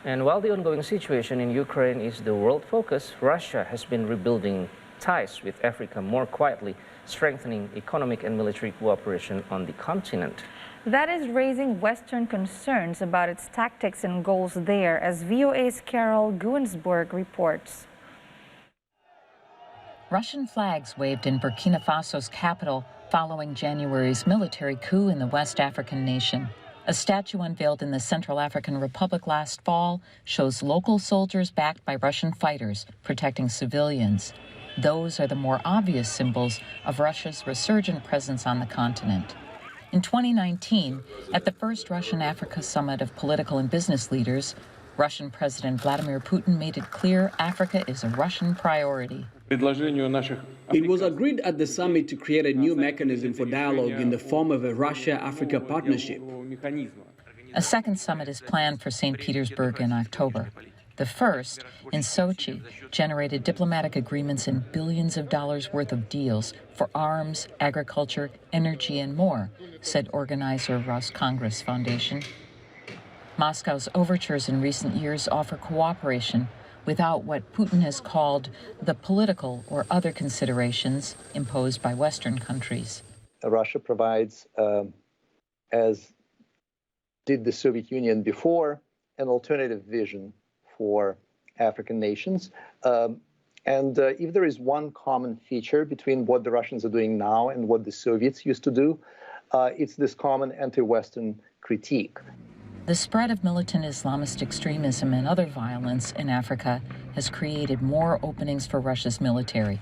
And while the ongoing situation in Ukraine is the world focus, Russia has been rebuilding ties with Africa more quietly, strengthening economic and military cooperation on the continent. That is raising Western concerns about its tactics and goals there, as VOA's Carol Guensberg reports. Russian flags waved in Burkina Faso's capital following January's military coup in the West African nation. A statue unveiled in the Central African Republic last fall shows local soldiers backed by Russian fighters protecting civilians. Those are the more obvious symbols of Russia's resurgent presence on the continent. In 2019, at the first Russian-Africa Summit of political and business leaders, Russian President Vladimir Putin made it clear Africa is a Russian priority. It was agreed at the summit to create a new mechanism for dialogue in the form of a Russia-Africa partnership. A second summit is planned for St. Petersburg in October. The first, in Sochi, generated diplomatic agreements and billions of dollars worth of deals for arms, agriculture, energy, and more, said organizer Ross Congress Foundation. Moscow's overtures in recent years offer cooperation without what Putin has called the political or other considerations imposed by Western countries. Russia provides, as did the Soviet Union before, an alternative vision for African nations. And if there is one common feature between what the Russians are doing now and what the Soviets used to do, it's this common anti-Western critique. The spread of militant Islamist extremism and other violence in Africa has created more openings for Russia's military.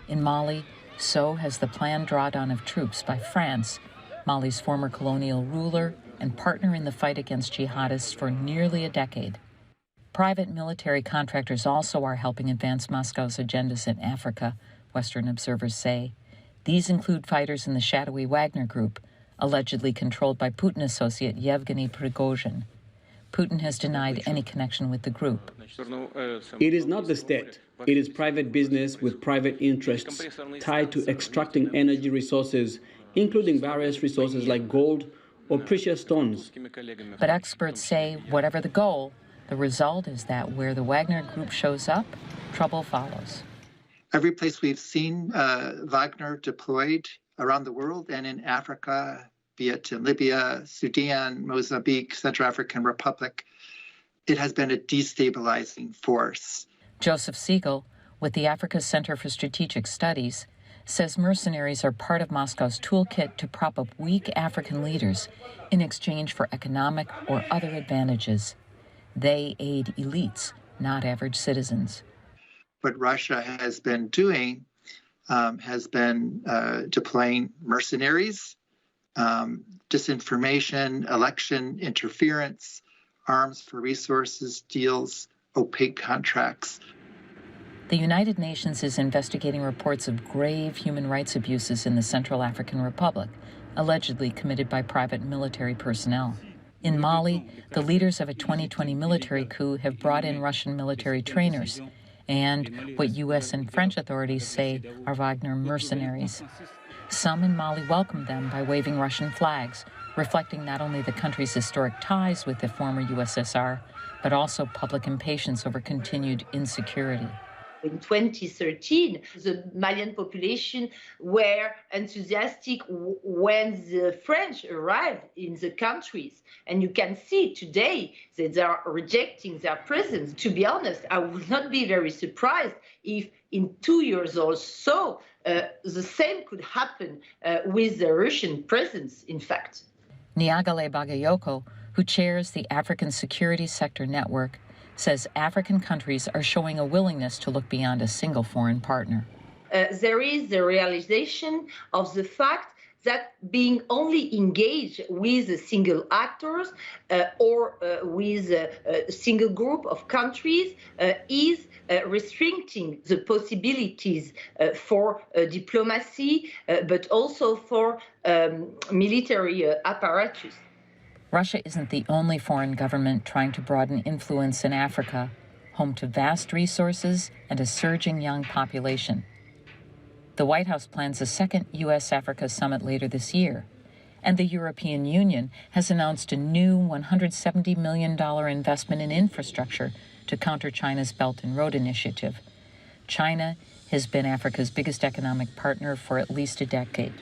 In Mali, so has the planned drawdown of troops by France, Mali's former colonial ruler and partner in the fight against jihadists for nearly a decade. Private military contractors also are helping advance Moscow's agendas in Africa, Western observers say. These include fighters in the shadowy Wagner Group, allegedly controlled by Putin associate Yevgeny Prigozhin. Putin has denied any connection with the group. It is not the state. It is private business with private interests tied to extracting energy resources, including various resources like gold or precious stones. But experts say whatever the goal, the result is that where the Wagner Group shows up, trouble follows. Every place we've seen Wagner deployed around the world and in Africa, be it in Libya, Sudan, Mozambique, Central African Republic, it has been a destabilizing force. Joseph Siegel, with the Africa Center for Strategic Studies, says mercenaries are part of Moscow's toolkit to prop up weak African leaders in exchange for economic or other advantages. They aid elites, not average citizens. What Russia has been doing has been deploying mercenaries, disinformation, election interference, arms for resources deals, opaque contracts. The United Nations is investigating reports of grave human rights abuses in the Central African Republic, allegedly committed by private military personnel. In Mali, the leaders of a 2020 military coup have brought in Russian military trainers and what U.S. and French authorities say are Wagner mercenaries. Some in Mali welcomed them by waving Russian flags, reflecting not only the country's historic ties with the former USSR, but also public impatience over continued insecurity. In 2013, the Malian population were enthusiastic when the French arrived in the countries. And you can see today that they are rejecting their presence. To be honest, I would not be very surprised if in 2 years or so, the same could happen with the Russian presence, in fact. Niagale Bagayoko, who chairs the African Security Sector Network, says African countries are showing a willingness to look beyond a single foreign partner. There is the realization of the fact that being only engaged with single actors or with a single group of countries is restricting the possibilities for diplomacy, but also for military apparatus. Russia isn't the only foreign government trying to broaden influence in Africa, home to vast resources and a surging young population. The White House plans a second U.S.-Africa summit later this year, And the European Union has announced a new $170 million investment in infrastructure to counter China's Belt and Road Initiative. China has been Africa's biggest economic partner for at least a decade.